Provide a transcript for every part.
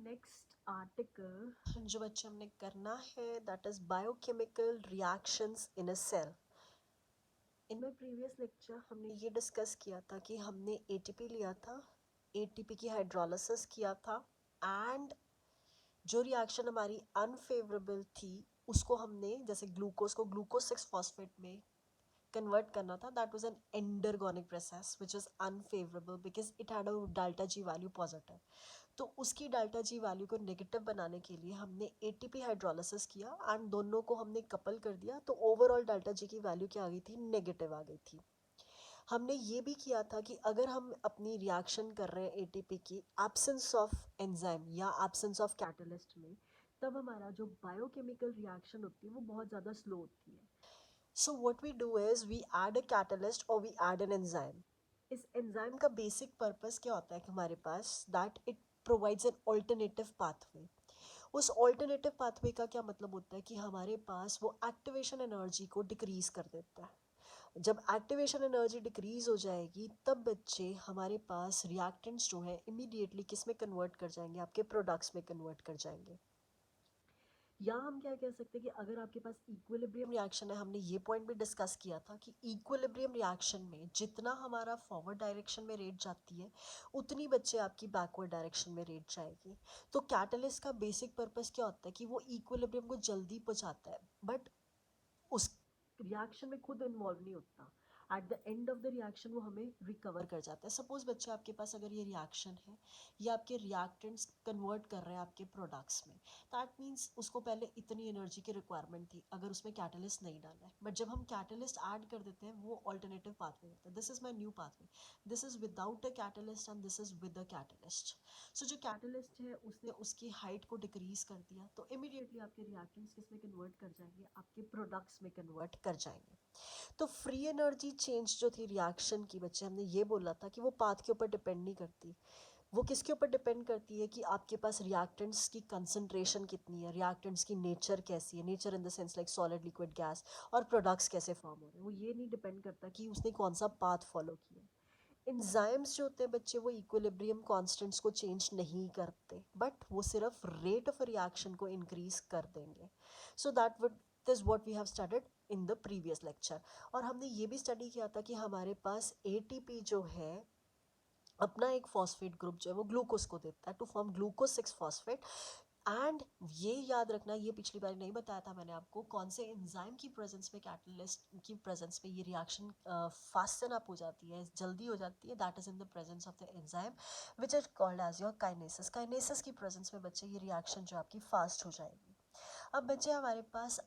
Next article जो बच्चे हमने करना है that is biochemical reactions in a cell. In my previous lecture हमने ये डिस्कस किया था कि हमने एटीपी लिया था, एटीपी की हाइड्रोलिसिस किया था एंड जो रिएक्शन हमारी अनफेवरेबल थी उसको हमने जैसे ग्लूकोज को ग्लूकोज 6 फॉस्फेट में convert करना था. That was an endergonic process which is unfavorable because it had a delta G value positive. तो उसकी डेल्टा जी वैल्यू को नेगेटिव बनाने के लिए हमने एटीपी हाइड्रोलिसिस किया एंड दोनों को हमने कपल कर दिया, तो ओवरऑल डेल्टा जी की वैल्यू क्या आ गई थी, नेगेटिव आ गई थी. हमने ये भी किया था कि अगर हम अपनी रिएक्शन कर रहे हैं एटीपी की एब्सेंस ऑफ एंजाइम या एब्सेंस ऑफ कैटलिस्ट में, तब हमारा जो बायोकेमिकल रिएक्शन होती है वो बहुत ज़्यादा स्लो होती है. So what we do is we add a catalyst और वी ऐड एन एंजाइम. इस एंजाइम का बेसिक पर्पस क्या होता है कि हमारे पास that it provides an alternative pathway. उस ऑल्टरनेटिव पाथवे का क्या मतलब होता है कि हमारे पास वो एक्टिवेशन एनर्जी को डिक्रीज कर देता है. जब एक्टिवेशन एनर्जी डिक्रीज हो जाएगी तब बच्चे हमारे पास रिएक्टेंट्स जो है इमीडिएटली किस में कन्वर्ट कर जाएंगे, आपके प्रोडक्ट्स में कन्वर्ट कर जाएंगे. या हम क्या कह सकते हैं कि अगर आपके पास इक्विलिब्रियम रिएक्शन है, हमने ये पॉइंट भी डिस्कस किया था कि इक्विलिब्रियम रिएक्शन में जितना हमारा फॉरवर्ड डायरेक्शन में रेट जाती है उतनी बच्चे आपकी बैकवर्ड डायरेक्शन में रेट जाएगी. तो कैटलिस्ट का बेसिक पर्पस क्या होता है कि वो इक्विलिब्रियम को जल्दी पहुंचाता है, बट उस रिएक्शन में खुद इन्वॉल्व नहीं होता. At the end of the reaction वो हमें रिकवर कर जाता है. सपोज बच्चे आपके पास अगर ये रिएक्शन है, ये आपके रिएक्टेंट्स कन्वर्ट कर रहे हैं आपके प्रोडक्ट्स में, दैट मीन्स उसको पहले इतनी एनर्जी की रिक्वायरमेंट थी अगर उसमें कैटलिस्ट नहीं डाला है, बट जब हम कैटलिस्ट ऐड कर देते हैं वो ऑल्टरनेटिव पाथवे होता है. This is my new pathway, this is without a catalyst and this is with a catalyst. So जो कैटलिस्ट है उसने उसकी हाइट को डिक्रीज कर दिया, तो इमीडिएटली आपके रिएक्टेंट्स किस में कन्वर्ट कर जाएंगे, आपके प्रोडक्ट्स में कन्वर्ट कर जाएंगे. तो फ्री एनर्जी चेंज जो थी रिएक्शन की, बच्चे हमने ये बोला था कि वो पाथ के ऊपर डिपेंड नहीं करती. वो किसके ऊपर डिपेंड करती है कि आपके पास रिएक्टेंट्स की कंसंट्रेशन कितनी है, रिएक्टेंट्स की नेचर कैसी है, nature in the sense like solid, liquid, gas, और प्रोडक्ट्स कैसे फॉर्म हो रहे हैं. वो ये नहीं डिपेंड करता कि उसने कौन सा पाथ फॉलो किया. एंजाइम्स जो होते हैं बच्चे वो इक्विलिब्रियम कांस्टेंट्स को चेंज नहीं करते, बट वो सिर्फ रेट ऑफ रिएक्शन को इंक्रीज कर देंगे. So that would this what we have studied in the previous lecture. और हमने ये भी स्टडी किया था कि हमारे पास एटीपी जो है अपना एक फॉस्फेट ग्रुप जो है वो ग्लूकोज को देता है to form glucose 6 phosphate. And ये याद रखना, ये पिछली बार नहीं बताया था मैंने आपको, कौन से एंजाइम की प्रेजेंस में, कैटलिस्ट की प्रेजेंस में ये रिएक्शन फास्टन अप हो जाती है, जल्दी हो जाती है. That is in the presence of the enzyme which is called as your kinesis. Kinesis की प्रेजेंस में बच्चे ये रिएक्शन जो आपकी फास्ट हो जाएगी. अब बच्चे हमारे पास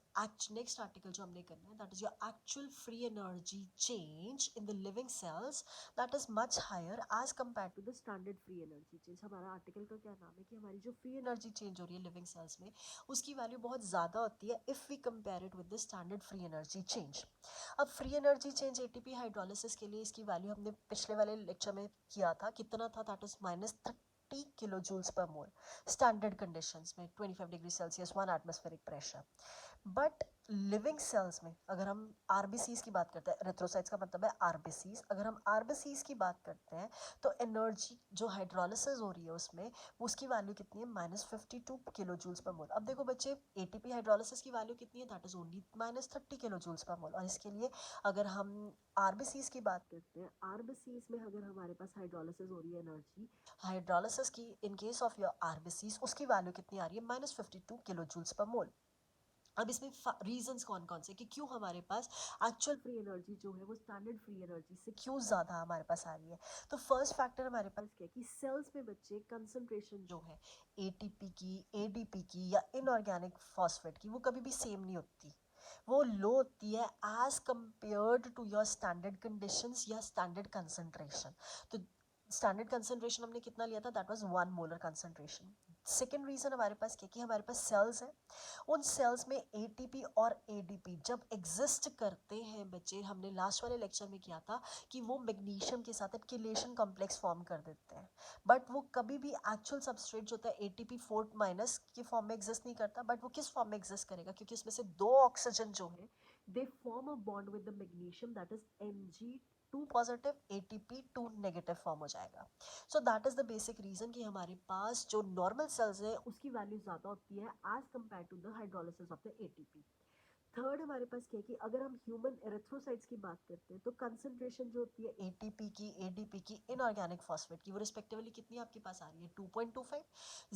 नेक्स्ट आर्टिकल जो हमने करना है that is your actual free energy change in the living cells that is much higher as compare to the standard free energy change. हमारा आर्टिकल का क्या नाम है कि हमारी जो फ्री एनर्जी चेंज हो रही है लिविंग सेल्स में उसकी वैल्यू बहुत ज़्यादा होती है if we compare it with the standard free energy change. अब free energy change ATP hydrolysis के लिए इसकी वैल्यू हमने पिछले वाले लेक्चर में किया था, कितना था, that is -30 kilo joules per mole standard conditions में 25 degree Celsius 1 atmospheric pressure. But living cells में अगर हम आरबीसीज की बात करते हैं, एरिथ्रोसाइट्स का मतलब है आरबीसीज, अगर हम आरबीसीज की बात करते हैं तो एनर्जी जो हाइड्रोलिसिस हो रही है उसमें उसकी वैल्यू कितनी है, -52 किलो जूल्स पर मोल. अब देखो बच्चे एटीपी हाइड्रोलिसिस की वैल्यू कितनी है, that is only -30 kilo joules per mole. और इसके लिए अगर हम आरबीसीज की बात करते हैं, आरबीसीज में अगर हमारे पास हाइड्रोलिसिस हो रही है एनर्जी हाइड्रोलिसिस की in case of your RBCs, उसकी वैल्यू कितनी आ रही है, -52 किलो जूल्स पर मोल. अब इसमें रीजंस कौन कौन से कि क्यों हमारे पास एक्चुअल फ्री एनर्जी जो है वो स्टैंडर्ड फ्री एनर्जी से क्यों ज़्यादा हमारे पास आ रही है. तो फर्स्ट फैक्टर हमारे पास क्या है कि सेल्स में बच्चे कंसंट्रेशन जो है एटीपी की, एडीपी की या इनऑर्गेनिक फॉस्फेट की वो कभी भी सेम नहीं होती. वो लो होती है as compared to your standard conditions या स्टैंडर्ड कंसंट्रेशन. तो स्टैंडर्ड कंसंट्रेशन हमने कितना लिया था, that was 1 molar concentration. Second reason हमारे पास क्या कि हमारे पास सेल्स है, उन सेल्स में एटीपी और एडीपी जब एग्जिस्ट करते हैं बच्चे, हमने लास्ट वाले लेक्चर में किया था कि वो मैग्नीशियम के साथ एक किलेशन कॉम्प्लेक्स फॉर्म कर देते हैं, बट वो कभी भी एक्चुअल सबस्ट्रेट जो होता है एटीपी 4- की फॉर्म में एग्जिस्ट नहीं करता. बट वो किस फॉर्म में एग्जिस्ट करेगा, क्योंकि उसमें से 2 ऑक्सीजन जो है they form a bond with the magnesium that is Mg 2 positive, ATP 2 negative form हो जाएगा। So that is the basic reason कि हमारे पास जो नॉर्मल सेल्स है उसकी वैल्यू ज़्यादा होती है as compare to the hydrolysis of the ATP। Third हमारे पास क्या है कि अगर हम ह्यूमन एरिथ्रोसाइट्स की बात करते हैं तो कंसंट्रेशन जो होती है ATP की, ADP की, इनऑर्गेनिक फॉस्फेट की, वो रिस्पेक्टिवली कितनी आपके पास आ रही है? 2.25,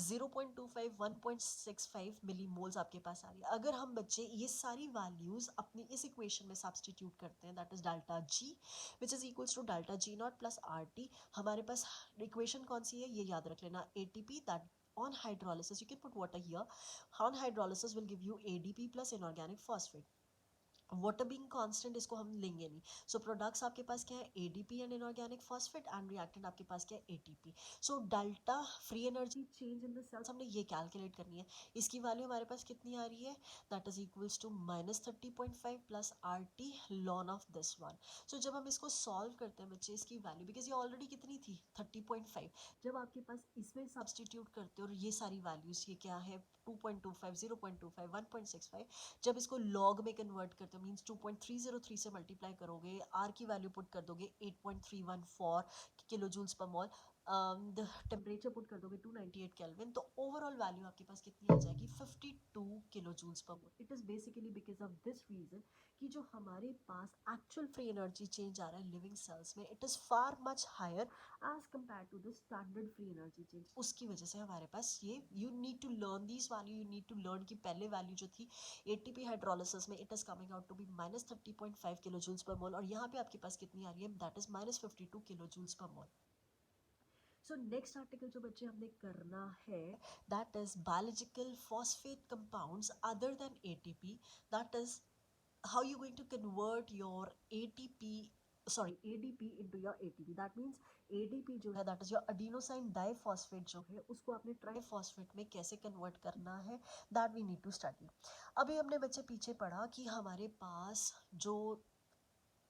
0.25, 1.65 मिलीमोल्स आपके पास आ रही है। अगर हम बच्चे ये सारी वैल्यूज अपनी इस इक्वेशन में सब्सटीट्यूट करते हैं, that is delta G which is equals to delta G not plus RT, हमारे पास इक्वेशन कौन सी है ये याद रख लेना, ATP that on hydrolysis you can put water here, on hydrolysis will give you ADP plus inorganic phosphate. Water being constant इसको हम लेंगे नहीं। सो प्रोडक्ट्स आपके पास क्या है? ADP and inorganic phosphate, and reactant आपके पास क्या है? ATP। So delta free energy change in the cells हमने ये कैलकुलेट करनी है। इसकी वैल्यू हमारे पास कितनी आ रही है? That is equals to -30.5 plus RT ln of this one. So जब हम इसको सॉल्व करते हैं बच्चे इसकी वैल्यू, बिकॉज ये ऑलरेडी कितनी थी? 30.5, जब आपके पास इसमें सब्सटीट्यूट करते हो और ये सारी वैल्यूज ये क्या है? 2.25, 0.25, 1.65, जब इसको लॉग में कन्वर्ट करते हो मीन्स 2.303 से मल्टीप्लाई करोगे, आर की वैल्यू पुट कर दोगे 8.314 kilo joules per mole, the temperature put कर दोगे 298 केल्विन, तो ओवरऑल वैल्यू आपके पास कितनी आ जाएगी? 52 kilo joules per mole. It is basically because of this reason कि जो हमारे पास एक्चुअल फ्री एनर्जी चेंज आ रहा है लिविंग सेल्स में, it is far much higher as compare to the standard free energy change. उसकी वजह से हमारे पास ये, you need to learn this value, you need to learn कि पहले वैल्यू जो थी ATP हाइड्रोलिसिस में, it is coming out to be -30.5 kilo joules per mole, और यहाँ पे आपके पास कितनी आ रही है? That is -52 kilo joules per mole. So next article जो बच्चे हमने करना है, that is biological phosphate compounds other than ATP, that is how you going to convert your ATP, sorry, ADP into your ATP. That means ADP जो है, that is your adenosine diphosphate जो है, उसको आपने ट्राइफॉस्फेट में कैसे convert करना है, that we need to study. अभी हमने बच्चे पीछे पढ़ा कि हमारे पास जो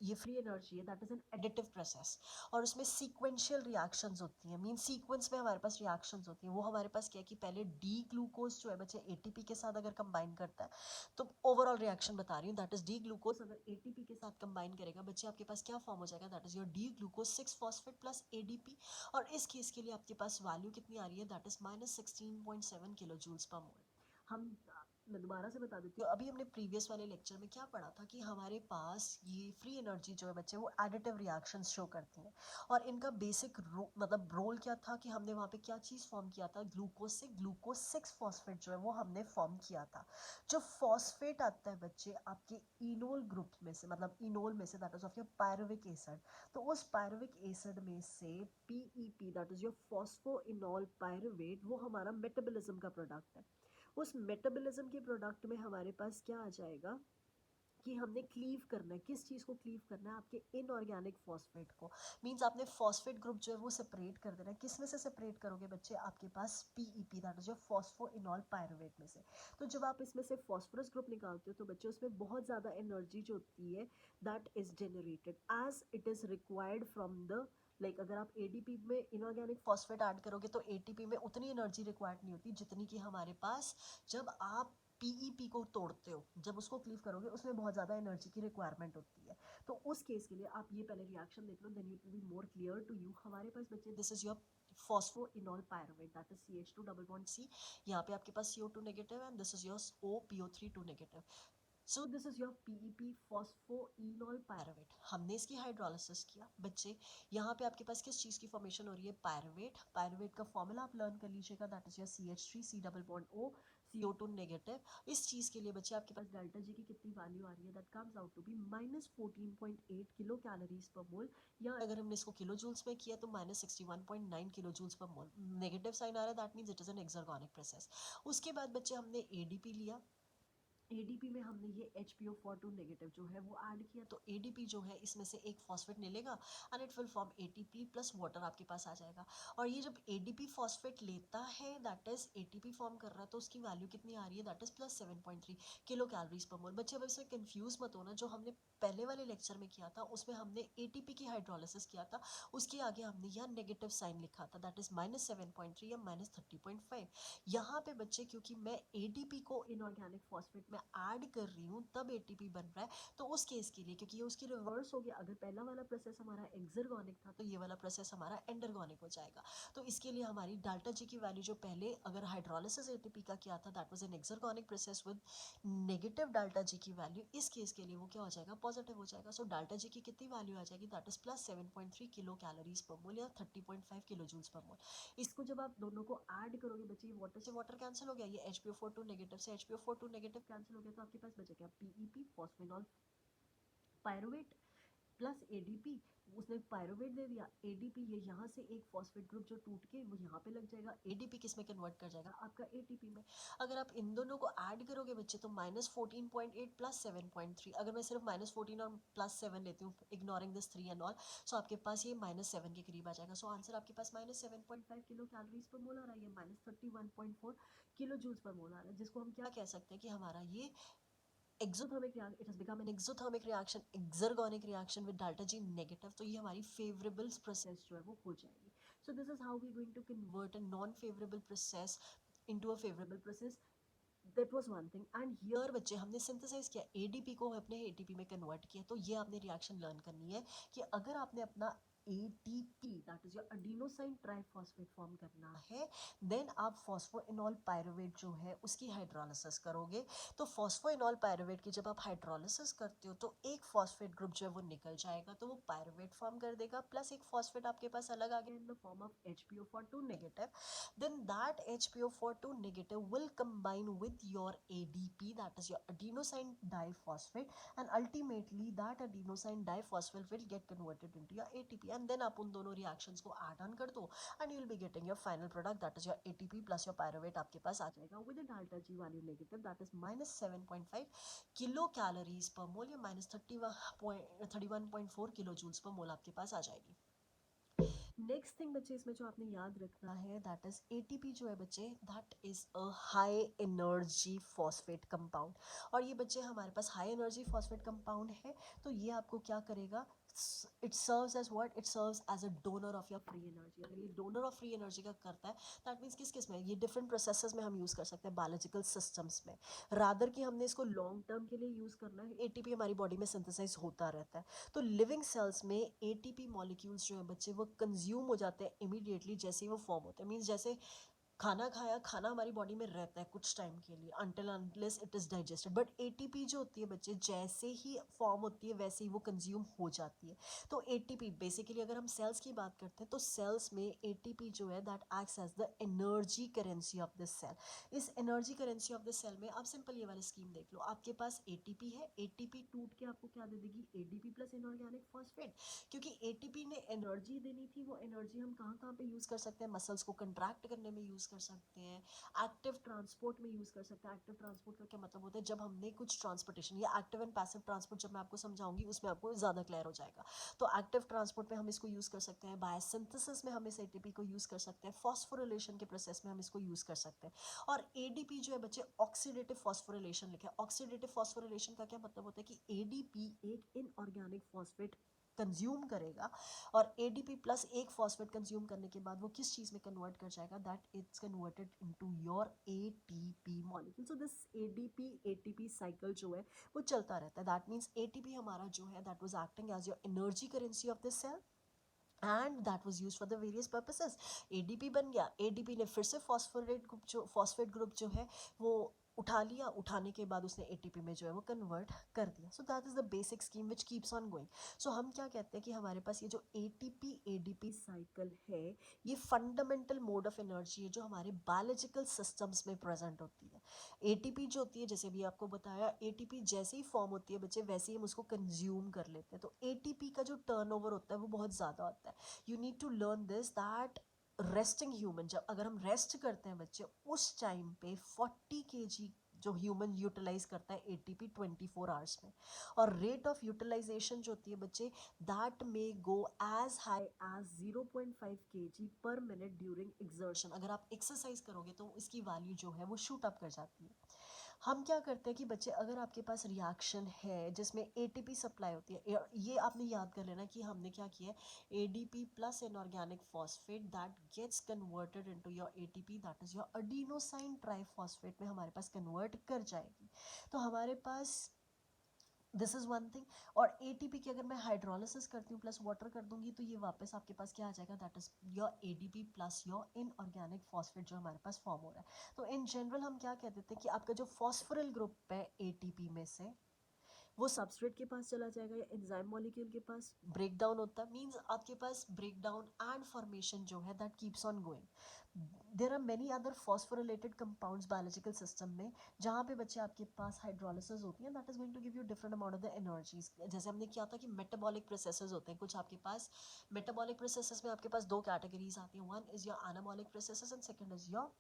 ये फ्री एनर्जी है that is an additive process, और उसमें सीक्वेंशियल रिएक्शंस होती हैं, मीन सीक्वेंस में हमारे पास रिएक्शंस होती हैं। वो हमारे पास क्या है कि पहले डी ग्लूकोज जो है बच्चे ATP के साथ अगर कंबाइन करता है, तो ओवरऑल रिएक्शन बता रही हूँ, दैट इज डी ग्लूकोज अगर ATP के साथ कंबाइन करेगा बच्चे, आपके पास क्या फॉर्म हो जाएगा? That is your D glucose 6 phosphate plus ADP, और इस केस के लिए आपके पास वैल्यू कितनी आ रही है? That is -16.7 kilo joules per मोल। हम मैं दोबारा से बता देती हूँ, अभी हमने प्रीवियस वाले लेक्चर में क्या पढ़ा था कि हमारे पास ये फ्री एनर्जी जो है बच्चे, वो एडिटिव रिएक्शंस शो करती हैं, और इनका बेसिक मतलब रोल क्या था कि हमने वहाँ पे क्या चीज़ फॉर्म किया था? ग्लूकोज से ग्लूकोज 6 फॉस्फेट जो है वो हमने फॉर्म किया था। जो फॉस्फेट आता है बच्चे आपके इनोल ग्रुप में से, मतलब इनोल में से, that is of your pyruvic acid, तो उस पायरुविक एसिड में से PEP, that is your phosphoenol pyruvate, वो हमारा मेटाबॉलिज्म का प्रोडक्ट है। उस मेटाबॉलिज्म के प्रोडक्ट में हमारे पास क्या आ जाएगा कि हमने क्लीव करना है, किस चीज़ को क्लीव करना है? आपके इनऑर्गेनिक फॉस्फेट को, मींस आपने फॉस्फेट ग्रुप जो है वो सेपरेट कर देना है। किस में से सेपरेट करोगे बच्चे? आपके पास PEP, that is your phosphoenol pyruvate में से। तो जब आप इसमें से फॉस्फोरस ग्रुप निकालते हो तो बच्चे उसमें बहुत ज़्यादा एनर्जी जो होती है that is generated as it is required from the, like अगर आप ADP में इनऑर्गेनिक फॉस्फेट ऐड करोगे तो ATP में उतनी एनर्जी रिक्वायर्ड नहीं होती जितनी कि हमारे पास जब आप PEP को तोड़ते हो, जब उसको क्लीव करोगे उसमें बहुत ज़्यादा एनर्जी की रिक्वायरमेंट होती है। तो उस केस के लिए आप ये पहले रिएक्शन देख लो, then it will be more clear to you. हमारे पास बच्चे this is your phosphoenol pyruvate, that is CH2 double bond C, यहाँ पे आपके पास CO2 negative and this is your OPO3 2 negative. So this is your PEP phosphoenol pyruvate. हमने इसकी hydrolysis किया बच्चे, यहाँ पे आपके पास किस चीज़ की फॉर्मेशन हो रही है? पायरुवेट। पायरुवेट का फॉर्मूला आप लर्न कर लीजिएगा, that is your CH3 C double bond O CO2 negative. इस चीज़ के लिए बच्चे आपके पास डेल्टा G की कितनी वैल्यू आ रही है? That comes out to be -14.8 kilo calories per mole, या अगर हमने इसको किलो जूल्स में किया तो -61.9 किलो जूल्स पर मोल। नेगेटिव साइन आ रहा है, that means it is an exergonic process. उसके बाद बच्चे हमने ADP लिया, ADP में हमने ये HPO42 नेगेटिव जो है वो ऐड किया, तो ADP जो है इसमें से एक फॉस्फेट निकलेगा and it will form ATP plus water आपके पास आ जाएगा। और ये जब ADP फॉस्फेट लेता है दैट इज ATP फॉर्म कर रहा है, तो उसकी वैल्यू कितनी आ रही है? That is +7.3 kilo calories per मोल। बच्चे अब इसमें कंफ्यूज मत होना, जो हमने पहले वाले लेक्चर में किया था उसमें हमने ATP की हाइड्रोलिसिस किया था, उसके आगे हमने यहाँ नेगेटिव साइन लिखा था, दैट इज -7.3 या -30.5। यहाँ पे बच्चे क्योंकि मैं ADP को इनऑर्गेनिक फॉस्फेट में ऐड कर रही हूँ तब एटीपी बन रहा है, तो उस केस के लिए क्योंकि ये उसकी रिवर्स हो गया, अगर पहला वाला प्रोसेस हमारा एक्सर्गोनिक था तो ये वाला प्रोसेस हमारा एंडरगोनिक हो जाएगा। तो इसके लिए हमारी डाल्टा जी की वैल्यू जो पहले अगर हाइड्रोलिसिस एटीपी का किया था that was an exergonic process with negative delta G की वैल्यू, इस केस के लिए वो क्या हो जाएगा, पॉजिटिव हो जाएगा। सो डाल्टा जी की कितनी वैल्यू आ जाएगी, that is plus 7.3 kilo calories per mole या 30.5 किलो जूल्स पर मोल। इसको जब आप दोनों को ऐड करोगे बच्चे, वाटर से वाटर कैंसिल हो गया, ये HPO4 नेगेटिव से HPO4 नेगेटिव कैंसिल हो गया, तो आपके पास बचा क्या, PEP फॉस्फेनॉल पायरुवेट प्लस एडीपी, उसने पायरुवेट दे दिया, एडीपी ये यहाँ से एक फॉस्फेट ग्रुप जो टूट के वो यहाँ पे लग जाएगा, एडीपी किस में कन्वर्ट कर जाएगा, आपका एटीपी में। अगर आप इन दोनों को ऐड करोगे बच्चे तो -14.8 प्लस 7.3, अगर मैं सिर्फ -14 और +7 लेती हूँ इग्नोरिंग दिस 3 एंड ऑल, सो आपके पास ये -7 के करीब आ जाएगा। सो आंसर आपके पास -7.5 किलो कैलोरीज पर मोल आ रहा है, ये -31.4 किलो जूल्स पर मोल आ रहा है, जिसको हम क्या कह सकते हैं कि हमारा ये exothermic reaction, it has become an exothermic reaction, exergonic reaction with delta G negative, तो ये हमारी favorable process जो है वो हो जाएगी। So this is how we are going to convert a non-favorable process into a favorable process. That was one thing. And here बच्चे हमने synthesize किया, ADP को अपने ATP में convert किया, तो ये आपने reaction learn करनी है कि अगर आपने अपना ATP that is your adenosine triphosphate form करना है, then आप फॉस्फोइनॉल पायरुवेट जो है उसकी हाइड्रोलिसिस करोगे। तो फॉस्फोइनॉल पायरुवेट की जब आप हाइड्रोलिसिस करते हो तो एक फॉस्फेट ग्रुप जो है वो निकल जाएगा, तो वो पायरुवेट फॉर्म कर देगा, प्लस एक फॉस्फेट आपके पास अलग आ गया in the form of HPO4 negative, then that HPO4 negative will combine with your ADP, that is your adenosine diphosphate, and ultimately that adenosine diphosphate will get converted into your ATP, and then आप उन दोनों reactions को add on कर दो and you will be getting your final product, that is your ATP plus your pyruvate आपके पास आ जाएगा with a delta G value negative, that is -7.5 kilo calories per mole या -31.4 kilo joules per मोल आपके पास आ जाएगी। Next thing बच्चे इसमें जो आपने याद रखना है दैट इज एटीपी जो है बच्चे, that is a high energy phosphate compound, और ये बच्चे हमारे पास हाई एनर्जी फॉस्फेट कंपाउंड है, तो ये आपको क्या करेगा, it serves as what, it serves as a donor of your free energy. अगर ये डोनर ऑफ फ्री एनर्जी का करता है दैट मीन्स किस किस में, ये डिफरेंट प्रोसेसेस में हम यूज़ कर सकते हैं बायोलॉजिकल सिस्टम्स में, रादर कि हमने इसको लॉन्ग टर्म के लिए यूज़ करना है, एटीपी हमारी बॉडी में सिंथेसाइज होता रहता है, तो लिविंग सेल्स में एटीपी मॉलिक्यूल्स जो है बच्चे वो कंज्यूम हो जाते हैं इमीडिएटली जैसे ही वो फॉर्म होते हैं, मीन्स जैसे खाना खाया, खाना हमारी बॉडी में रहता है कुछ टाइम के लिए until unless it is digested, but ATP जो होती है बच्चे जैसे ही फॉर्म होती है वैसे ही वो कंज्यूम हो जाती है। तो एटीपी बेसिकली अगर हम सेल्स की बात करते हैं तो सेल्स में एटीपी जो है that acts as the energy currency of the cell. इस energy currency of the cell में आप सिंपल ये वाली स्कीम देख लो, आपके पास एटीपी है, एटीपी टूट के आपको क्या दे देगी, एडीपी प्लस इनऑर्गेनिक फॉस्फेट, क्योंकि एटीपी ने एनर्जी देनी थी, वो एनर्जी हम कहाँ कहाँ पे यूज़ कर सकते हैं, मसल्स को कंट्रैक्ट करने में यूज़ कर सकते हैं, एक्टिव ट्रांसपोर्ट में यूज़ कर सकते हैं। एक्टिव ट्रांसपोर्ट का क्या मतलब होता है, जब हमने कुछ ट्रांसपोर्टेशन, या एक्टिव एंड पैसिव ट्रांसपोर्ट जब मैं आपको समझाऊंगी उसमें आपको ज़्यादा क्लियर हो जाएगा। तो एक्टिव ट्रांसपोर्ट में हम इसको यूज़ कर सकते हैं, बायोसिंथेसिस में हम इस एटीपी को यूज़ कर सकते हैं, फॉस्फोरिलेशन के प्रोसेस में हम इसको यूज़ कर सकते हैं। और एडीपी जो है बच्चे ऑक्सीडेटिव फॉस्फोरिलेशन लिखा है, ऑक्सीडेटिव फॉस्फोरिलेशन का क्या मतलब होता है कि एडीपी एक इनऑर्गेनिक फॉस्फेट कंज्यूम करेगा, और एडीपी प्लस एक फॉस्फेट कंज्यूम करने के बाद वो किस चीज़ में कन्वर्ट कर जाएगा, that it's converted into your ATP molecule. So this ADP ATP cycle जो है वो चलता रहता है, दैट मीन्स एटीपी हमारा जो है that was acting as your energy currency of the cell and that was use for the various purposes. ADP बन गया, एडीपी ने फिर से फॉस्फेट ग्रुप जो है वो उठा लिया, उठाने के बाद उसने एटीपी में जो है वो कन्वर्ट कर दिया। So that is the basic scheme which keeps on going. सो हम क्या कहते हैं कि हमारे पास ये जो एटीपी एडीपी साइकिल है ये फंडामेंटल मोड ऑफ एनर्जी है जो हमारे बायोलॉजिकल सिस्टम्स में प्रेजेंट होती है। एटीपी जो होती है, जैसे भी आपको बताया, एटीपी जैसे ही फॉर्म होती है बच्चे वैसे ही हम उसको कंज्यूम कर लेते हैं, तो एटीपी का जो टर्नओवर होता है वो बहुत ज़्यादा होता है। You need to learn this that resting human, जब अगर हम रेस्ट करते हैं बच्चे उस टाइम पे 40 kg जो ह्यूमन यूटिलाइज करता है एटीपी 24 आवर्स में, और रेट ऑफ यूटिलाइजेशन जो होती है बच्चे that may go as high as 0.5 kg per minute during exertion. अगर आप एक्सरसाइज करोगे तो इसकी वैल्यू जो है वो शूट अप कर जाती है। हम क्या करते हैं कि बच्चे, अगर आपके पास रिएक्शन है जिसमें एटीपी सप्लाई होती है, ये आपने याद कर लेना कि हमने क्या किया है, ADP plus inorganic phosphate that gets converted into your ATP, that is your adenosine triphosphate में हमारे पास कन्वर्ट कर जाएगी। तो हमारे पास दिस इज़ वन थिंग। और एटीपी की अगर मैं हाइड्रोलिसिस करती हूँ प्लस वाटर कर दूंगी तो ये वापस आपके पास क्या आ जाएगा, that is your ADP plus your inorganic phosphate जो हमारे पास फॉर्म हो रहा है। तो इन जनरल हम क्या कह देते हैं कि आपका जो फॉस्फोरिल ग्रुप है एटीपी में से, वो सबस्ट्रेट के पास चला जाएगा या एंजाइम मॉलिक्यूल के पास ब्रेक डाउन होता है, मींस आपके पास ब्रेक डाउन एंड फॉर्मेशन जो है that keeps on going. There are many other phosphorylated compounds biological system में जहाँ पे बच्चे आपके पास हाइड्रोलिसिस होती है, that is going to give you different amount of the energies. जैसे हमने किया था कि मेटाबॉलिक प्रोसेसेस होते हैं कुछ आपके पास, मेटाबॉलिक प्रोसेसेस में आपके पास दो कैटेगरीज आती हैं, one is your anabolic processes and second is your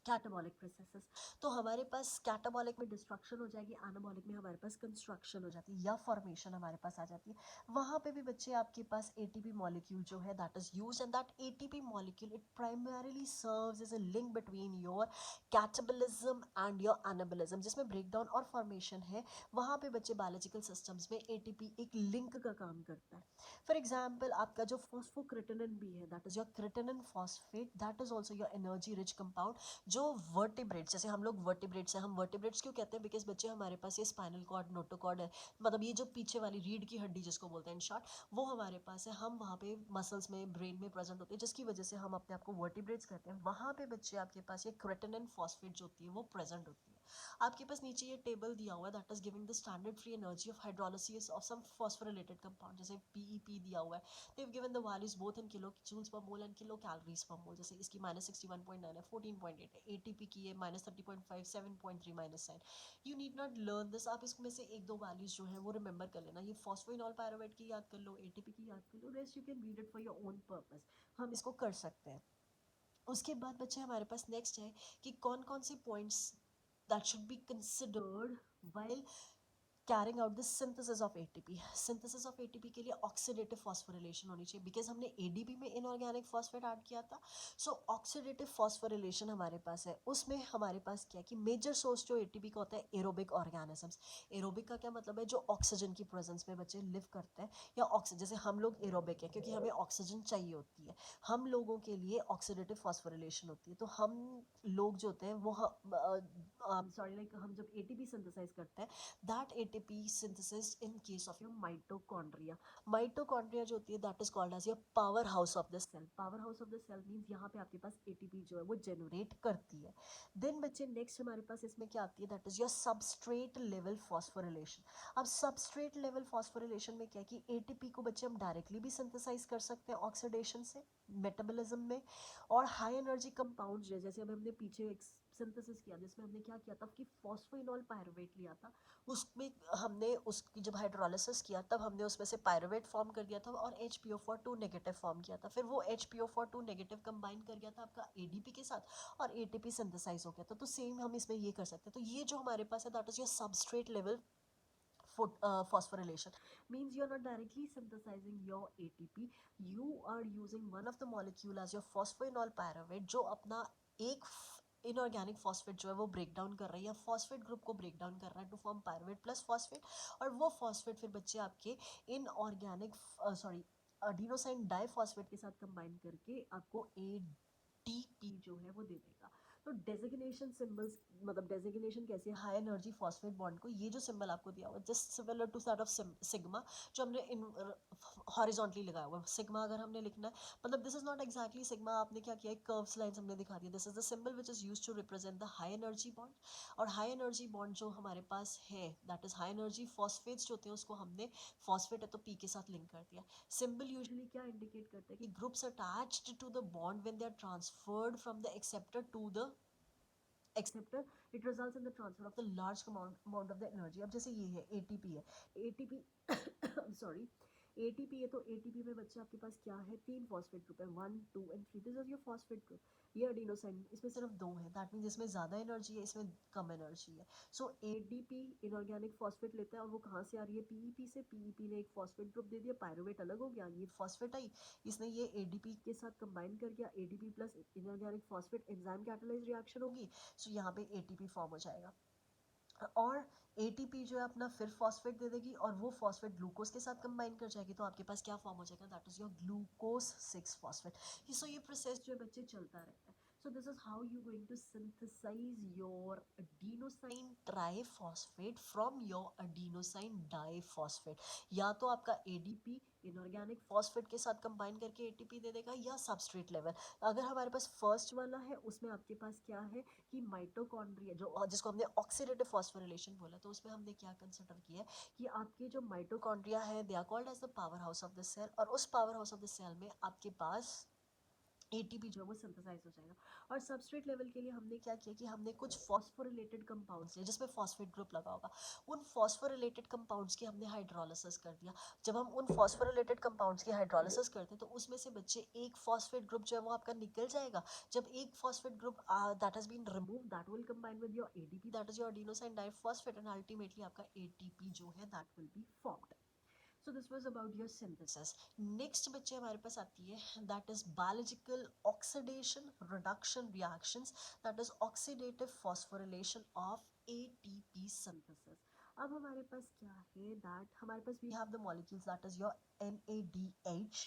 catabolic processes. तो हमारे पास कैटाबॉलिक में डिस्ट्रक्शन हो जाएगी, एनाबॉलिक में हमारे पास कंस्ट्रक्शन हो जाती है या फॉर्मेशन हमारे पास आ जाती है। वहाँ पे भी बच्चे आपके पास एटीपी मॉलिक्यूल जो है that is used, and that ATP molecule it primarily serves as a link between your catabolism and your anabolism. जिसमें ब्रेकडाउन और फॉर्मेशन है वहाँ पे बच्चे बायोलॉजिकल सिस्टम्स में एटीपी एक लिंक का काम करता है। फॉर एग्जाम्पल आपका जो फॉस्फोक्रिटेनिन भी है that is your creatinine phosphate, that is also your energy rich compound. जो वर्टिब्रेट्स, जैसे हम लोग वर्टिब्रेट्स हैं, हम वर्टिब्रेट्स क्यों कहते हैं, बिकॉज बच्चे हमारे पास ये स्पाइनल कॉर्ड नोटोकॉर्ड है, मतलब ये जो पीछे वाली रीढ़ की हड्डी जिसको बोलते हैं इन शॉर्ट, वो हमारे पास है, हम वहाँ पे मसल्स में ब्रेन में प्रेजेंट होते हैं जिसकी वजह से हम अपने आप को वर्टिब्रेट्स कहते हैं। वहाँ पे बच्चे आपके पास ये क्रेटिनिन फॉस्फेट जो होती है वो प्रेजेंट होती है। आपके पास नीचे ये टेबल दिया हुआ है that is giving the standard free energy of hydrolysis of some phosphorylated compound, जैसे पीईपी दिया हुआ है। they've given the values both in kilo joules per mole and kilo calories per मोल। जैसे इसकी -61.9 है, 14.8 है, एटीपी की है -30.5, 7.3 -9। You need not learn this, आप इसमें से एक दो वैल्यूज जो है वो रिमेंबर कर लेना। ये फॉस्फोइनॉल पायरुवेट की याद कर लो, एटीपी की याद कर लो, rest you can read it for your own purpose. हम इसको कर सकते हैं। उसके बाद बच्चे हमारे पास नेक्स्ट है कि कौन कौन से points that should be considered while carrying out the synthesis of ATP. Synthesis of ATP के लिए ऑक्सीडेटिव फॉस्फोरिलेशन होनी चाहिए, बिकॉज हमने एडीपी में इनऑर्गेनिक फॉस्फेट ऐड किया था। सो ऑक्सीडेटिव फॉस्फोरिलेशन हमारे पास है, उसमें हमारे पास क्या है कि मेजर सोर्स जो एटीपी का होता है एरोबिक ऑर्गेनिजम्स। एरोबिक का क्या मतलब है, जो ऑक्सीजन की प्रेजेंस में बच्चे लिव करते हैं, या ऑक्सीजन, जैसे हम लोग एरोबिक है क्योंकि हमें ऑक्सीजन चाहिए होती है, हम लोगों के लिए ऑक्सीडेटिव फॉस्फोरिलेशन होती है। तो हम लोग जो होते हैं वो सॉरी लाइक हम जब एटीपी सिंथेसाइज करते हैं, that ATP synthesis in case of your mitochondria. Mitochondria जो होती है that is called as your powerhouse of the cell. Powerhouse of the cell means यहाँ पे आपके पास ATP जो है वो generate करती है। Then बच्चे next हमारे पास इसमें क्या आती है, that is your substrate level phosphorylation. अब substrate level phosphorylation में क्या है कि ATP को बच्चे हम डायरेक्टली भी सिंथेसाइज कर सकते हैं ऑक्सीडेशन से मेटाबॉलिज्म में, और हाई एनर्जी कंपाउंड्स जैसे अब हमने पीछे सिंथेसिस किया जिसमें हमने क्या किया था कि फॉस्फोइनॉल पायरुवेट लिया था, उसमें हमने उसकी जब हाइड्रोलिसिस किया तब हमने उसमें से पायरुवेट फॉर्म कर दिया था और HPO4 नेगेटिव फॉर्म किया था, फिर वो HPO4 नेगेटिव कंबाइन कर गया था आपका ADP के साथ और ATP सिंथेसाइज हो गया था। तो सेम हम इसमें ये कर सकते हैं। तो ये जो हमारे पास है that is your substrate level phosphorylation, means you are not directly synthesizing your ATP, you are using one of the molecule as your phosphoenol pyruvate जो अपना एक इनऑर्गेनिक फॉस्फेट जो है वो ब्रेक डाउन कर रहा है या फॉस्फेट ग्रुप को ब्रेक डाउन कर रहा है to form pyruvate plus phosphate, और वो फॉस्फेट फिर बच्चे आपके इनऑर्गेनिक सॉरी अडीनोसाइन डाइफॉस्फेट के साथ कंबाइन करके आपको ADP जो है वो दे देगा। तो डेजिग्नेशन सिंबल्स, मतलब डेजिग्नेशन कैसे, हाई एनर्जी फॉस्फेट बॉन्ड को ये जो सिंबल आपको दिया हुआ है just similar to that of sigma जो हमने इन हॉरिजॉन्टली लगाया हुआ है। सिग्मा अगर हमने लिखना है, मतलब this is not exactly sigma, आपने क्या किया है कर्व्स लाइंस हमने दिखा दी, this is the symbol which is used to represent the high energy bond. और हाई एनर्जी बॉन्ड जो हमारे पास है that is high energy phosphates जो होते हैं उसको हमने फॉस्फेट है तो पी के साथ लिंक कर दिया। सिंबल यूजुअली क्या इंडिकेट करता है कि groups attached to the bond when they are transferred from the acceptor to the acceptor, it results in the transfer of the large amount of the energy। अब जैसे ये है ATP है, ATP sorry ATP है, तो ATP में बच्चे आपके पास क्या है, तीन फॉस्फेट ग्रुप है, 1 2 and 3, this is your phosphate group. ये अडीनोसाइन, इसमें सिर्फ दो है, दैट मीन्स इसमें ज़्यादा एनर्जी है, इसमें कम एनर्जी है। सो ADP इनऑर्गेनिक फॉस्फेट लेता है और वो कहाँ से आ रही है, PEP से। PEP ने एक फॉस्फेट ग्रुप दे दिया, पायरुवेट अलग हो गया, ये फॉस्फेट आई, इसने ये ADP के साथ कंबाइन कर दिया, ADP plus inorganic phosphate enzyme catalyse reaction होगी, सो यहाँ पे ATP फॉर्म हो जाएगा। और ATP जो है अपना फिर फॉस्फेट दे देगी और वो फॉस्फेट ग्लूकोज के साथ कंबाइन कर जाएगी, तो आपके पास क्या फॉर्म हो जाएगा, that is your glucose 6 phosphate. So ये प्रोसेस जो है बच्चे चलता रहता है। So this is how you going to synthesize your adenosine triphosphate from your adenosine diphosphate. या तो आपका ADP इनऑर्गेनिक फॉस्फेट के साथ कंबाइन करके ATP दे देगा, या सबस्ट्रेट लेवल। अगर हमारे पास फर्स्ट वाला है उसमें आपके पास क्या है कि माइटोकॉन्ड्रिया जो जिसको हमने ऑक्सीडेटिव फॉस्फोरिलेशन बोला, तो उसमें हमने क्या कंसिडर किया है कि आपके जो माइटोकॉन्ड्रिया है they are called as the power house of the cell, और उस power house of the cell में आपके पास ATP जो है वो सिंथेसाइज हो जाएगा। और सबस्ट्रेट लेवल के लिए हमने क्या किया कि हमने कुछ फॉस्फोरिलेटेड कंपाउंड्स लिए जिसमें फॉस्फेट ग्रुप लगा होगा, उन फॉस्फोरिलेटेड कंपाउंड्स की हमने हाइड्रोलिसिस कर दिया। जब हम उन फॉस्फोरिलेटेड कंपाउंड्स की हाइड्रोलिसिस करते हैं तो उसमें से बच्चे एक फॉस्फेट ग्रुप जो है वो आपका निकल जाएगा। जब एक phosphate group that has been remove, that will combine with your ADP, that is your adenosine diphosphate, and ultimately आपका ATP जो है that will be formed. So this was about your synthesis. Next बच्चे हमारे पास आती है that is biological oxidation reduction reactions, that is oxidative phosphorylation of ATP synthesis. अब हमारे पास क्या है that हमारे पास we have the molecules that is your NADH,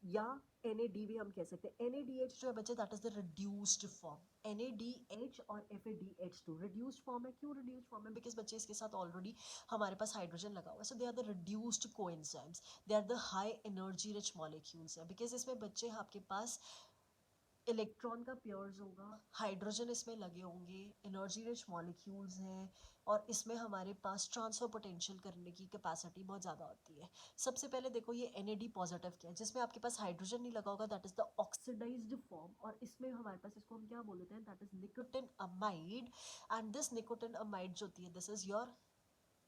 या NAD भी हम कह सकते हैं। NADH जो है बच्चे that is the reduced form. NADH और FADH2 रिड्यूस्ड फॉर्म है। क्यों रिड्यूस्ड फॉर्म है? बिकॉज बच्चे इसके साथ ऑलरेडी हमारे पास हाइड्रोजन लगा हुआ है, so they are the reduced coenzymes, they are the high energy rich molecules है। बिकॉज इसमें बच्चे आपके पास इलेक्ट्रॉन का पेयर्स होगा, हाइड्रोजन इसमें लगे होंगे, एनर्जी रिच मॉलिक्यूल्स हैं, और इसमें हमारे पास ट्रांसफर पोटेंशियल करने की कैपेसिटी बहुत ज़्यादा होती है। सबसे पहले देखो ये NAD पॉजिटिव क्या है, जिसमें आपके पास हाइड्रोजन नहीं लगा होगा, that is the oxidised form, और इसमें हमारे पास इसको हम क्या बोल देते हैं, that is nicotinamide. And this nicotinamide जो होती है this is your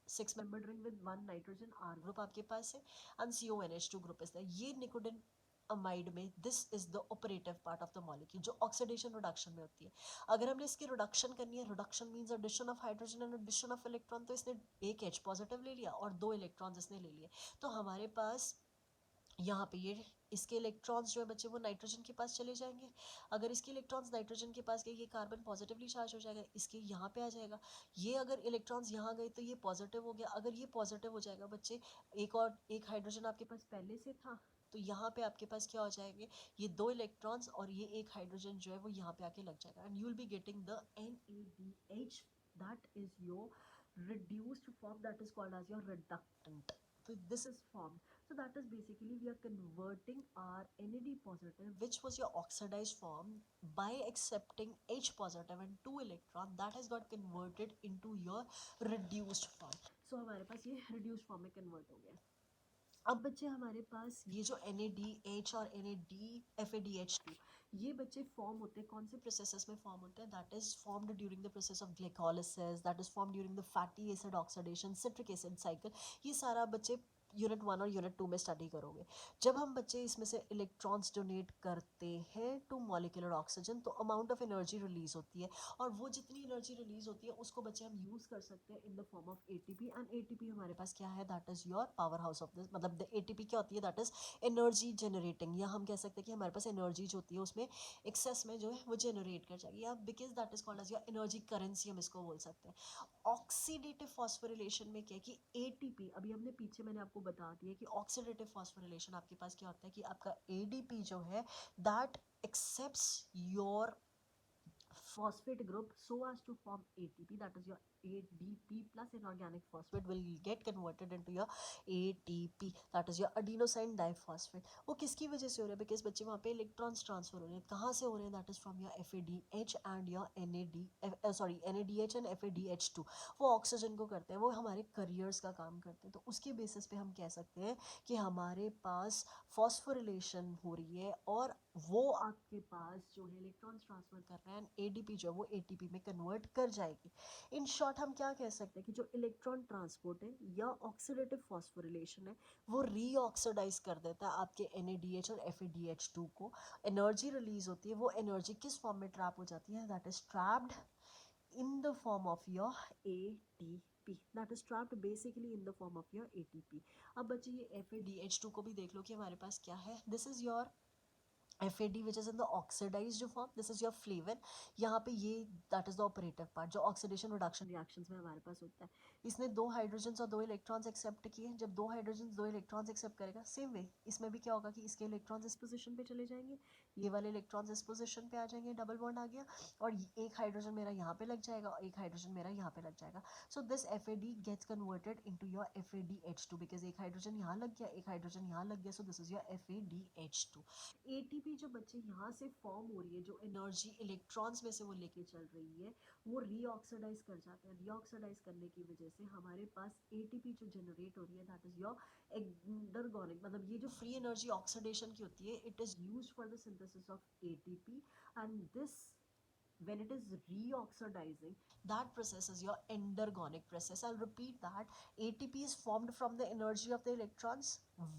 6 membered ring with 1 nitrogen R group आपके पास है, and CONH2 group is there। ये निकोटिन अमाइड में this is the operative part of the molecule जो ऑक्सीडेशन रिडक्शन में होती है। अगर हमने इसकी रिडक्शन करनी है, reduction means addition of hydrogen and addition of electron, तो इसने एक H पॉजिटिव ले लिया और 2 इलेक्ट्रॉन्स इसने ले लिए, तो हमारे पास यहाँ पे ये इसके इलेक्ट्रॉन्स जो है बच्चे वो नाइट्रोजन के पास चले जाएंगे। अगर इसके इलेक्ट्रॉन्स नाइट्रोजन के पास गए, ये कार्बन पॉजिटिवली चार्ज हो जाएगा, इसके यहाँ पे आ जाएगा। ये अगर इलेक्ट्रॉन्स यहाँ गए तो ये पॉजिटिव हो गया। अगर ये पॉजिटिव हो जाएगा बच्चे, एक हाइड्रोजन आपके पास पहले से था, तो यहाँ पे आपके पास क्या हो जाएंगे, ये 2 इलेक्ट्रॉन्स और ये एक हाइड्रोजन जो है वो यहाँ पे आके लग जाएगा, and you will be getting the NADH, that is your reduced form, that is called as your reductant. So this is formed. So that is basically we are converting our NAD positive, which was your oxidized form, by accepting H positive and 2 electron, that has got converted into your reduced form. So हमारे पास ये reduced form में convert हो गया। अब बच्चे हमारे पास ये जो NADH और FADH2, ये बच्चे फॉर्म होते हैं कौन से प्रोसेसेस में फॉर्म होते हैं, that is formed during the process of glycolysis, that is form during the fatty acid oxidation, citric acid cycle. ये सारा बच्चे यूनिट 1 और यूनिट 2 में स्टडी करोगे। जब हम बच्चे इसमें से इलेक्ट्रॉन्स डोनेट करते हैं टू मॉलिक्यूलर ऑक्सीजन, तो अमाउंट ऑफ एनर्जी रिलीज होती है, और वो जितनी एनर्जी रिलीज होती है उसको बच्चे हम यूज़ कर सकते हैं in the form of ATP। And ATP हमारे पास क्या है, that is your power house of this, मतलब ATP क्या होती है, दैट इज एनर्जी जनरेटिंग, या हम कह सकते हैं कि हमारे पास एनर्जी जो होती है उसमें एक्सेस में जो है वो जनरेट कर जाएगी, या because that is called as your energy currency, हम इसको बोल सकते हैं। ऑक्सीडेटिव फॉस्फोरिलेशन में क्या है कि ATP, अभी हमने पीछे मैंने आपको बता दिया कि ऑक्सीडेटिव फॉस्फोरिलेशन आपके पास क्या होता है कि आपका ADP जो है that accepts your phosphate group so as to form ATP, that is your ADP plus inorganic phosphate will get converted into your ATP, that is your adenosine diphosphate। वो किसकी वजह से हो रहा है, बिकॉज बच्चे वहाँ पे इलेक्ट्रॉन्स ट्रांसफर हो रहे हैं, कहाँ से हो रहे हैं, that is from your FADH and your NADH and FADH2। वो ऑक्सीजन को करते हैं, वो हमारे करियर्स का काम करते हैं, तो उसके बेसिस पे हम कह सकते हैं कि हमारे पास फॉस्फोरिलेशन हो रही है, और वो आपके पास जो है इलेक्ट्रॉन्स ट्रांसफर कर रहे हैं, ADP जो है वो ATP में कन्वर्ट कर जाएगी। इन शॉर्ट हम क्या कह सकते हैं कि जो इलेक्ट्रॉन ट्रांसपोर्ट है या ऑक्सीडेटिव फॉस्फोरिलेशन है, वो रीऑक्सीडाइज कर देता है आपके NADH और FADH2 को। एनर्जी रिलीज होती है, वो एनर्जी किस फॉर्म में ट्रैप हो जाती है, that is trapped in the form of your ATP, that is trapped basically in the form of your ATP। अब बच्चे ये FADH2 को भी देख लो कि हमारे पास क्या है, this is your FAD which is in the oxidized form, this is your flavin. यहाँ पे ये that is the operative part जो oxidation reduction reactions में हमारे पास होता है. इसने 2 हाइड्रोजन्स और 2 इलेक्ट्रॉन्स एक्सेप्ट किए. जब 2 हाइड्रोजन्स 2 इलेक्ट्रॉन्स एक्सेप्ट करेगा, सेम वे इसमें भी क्या होगा कि इसके इलेक्ट्रॉन्स इस पोजीशन पे चले जाएंगे, ये वाले इलेक्ट्रॉन्स इस पोजीशन पे आ जाएंगे, डबल बॉन्ड आ गया, और एक हाइड्रोजन मेरा यहाँ पे लग जाएगा और एक हाइड्रोजन मेरा यहाँ पे लग जाएगा. So this FAD gets converted into your FADH2 because एक हाइड्रोजन यहाँ लग गया, एक हाइड्रोजन यहाँ लग गया. So this is your FADH2. ATP जो बच्चे यहाँ से फॉर्म हो रही है, जो एनर्जी इलेक्ट्रॉन्स में से वो लेके चल रही है, वो रीऑक्सीडाइज कर जाते हैं. रीऑक्सीडाइज करने की वजह से हमारे पास ATP जो जनरेट हो रही है, दैट इज योर एंडरगोनिक, मतलब ये जो फ्री एनर्जी ऑक्सीडेशन की होती है, it is used for the synthesis of ATP. And this when it is reoxidizing, that process is your endergonic process. I'll repeat that. ATP is formed from the energy of the electrons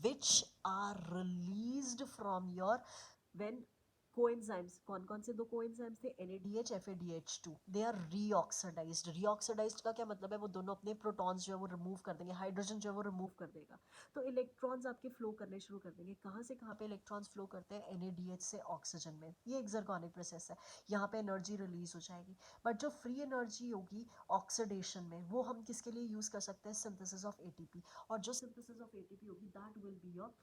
which are released from your when coenzymes, कौन कौन से दो coenzymes थे, NADH FADH2, they are reoxidized. reoxidized का क्या मतलब है, वो दोनों अपने प्रोटॉन्स जो है वो रिमूव कर देंगे, हाइड्रोजन जो है वो रिमूव कर देगा, तो इलेक्ट्रॉन्स आपके फ्लो करने शुरू कर देंगे. कहाँ से कहाँ पे इलेक्ट्रॉन्स फ्लो करते हैं, NADH से ऑक्सीजन में. ये एक्सर्गोनिक प्रोसेस है, यहाँ पे एनर्जी रिलीज हो जाएगी. बट जो फ्री एनर्जी होगी ऑक्सीडेशन में, वो हम किसके लिए यूज़ कर सकते हैं, सिंथेसिस ऑफ ATP. और जो सिंथेसिस ऑफ ATP होगी, that will be your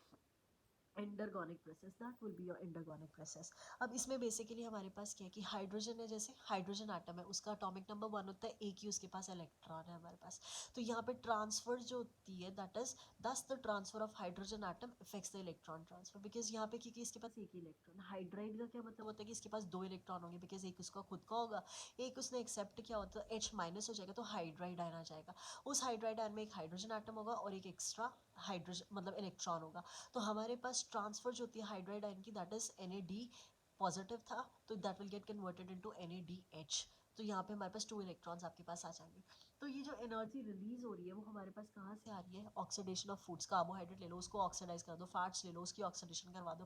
endergonic process, that will be your endergonic process. अब इसमें बेसिकली हमारे पास क्या है कि हाइड्रोजन है, जैसे हाइड्रोजन एटम है, उसका एटॉमिक नंबर 1 होता है, एक ही उसके पास इलेक्ट्रॉन है हमारे पास. तो यहाँ पे ट्रांसफर जो होती है, दैट इज दस the transfer of hydrogen atom effects the electron transfer, because यहाँ पे क्योंकि इसके पास एक ही इलेक्ट्रॉन. हाइड्राइड का क्या मतलब होता है कि इसके पास 2 इलेक्ट्रॉन होंगे, बिकॉज एक उसका खुद का होगा, एक उसने एक्सेप्ट किया होता है, H माइनस हो जाएगा, तो हाइड्राइड आयन आ जाएगा. उस हाइड्राइड आयन में एक हाइड्रोजन एटम होगा और एक एक्स्ट्रा हाइड्रोजन मतलब इलेक्ट्रॉन होगा. तो हमारे पास ट्रांसफर जो होती है हाइड्राइड आयन की, दैट इज NAD पॉजिटिव था, तो that will get converted into NADH. तो यहाँ पे हमारे पास 2 इलेक्ट्रॉन्स आपके पास आ जाएंगे. तो ये जो एनर्जी रिलीज हो रही है वो हमारे पास कहाँ से आ रही है, ऑक्सीडेशन ऑफ फूड्स. कार्बोहाइड्रेट ले लो, उसको ऑक्सीडाइज कर दो, फैट्स ले लो, उसकी ऑक्सीडेशन करवा दो,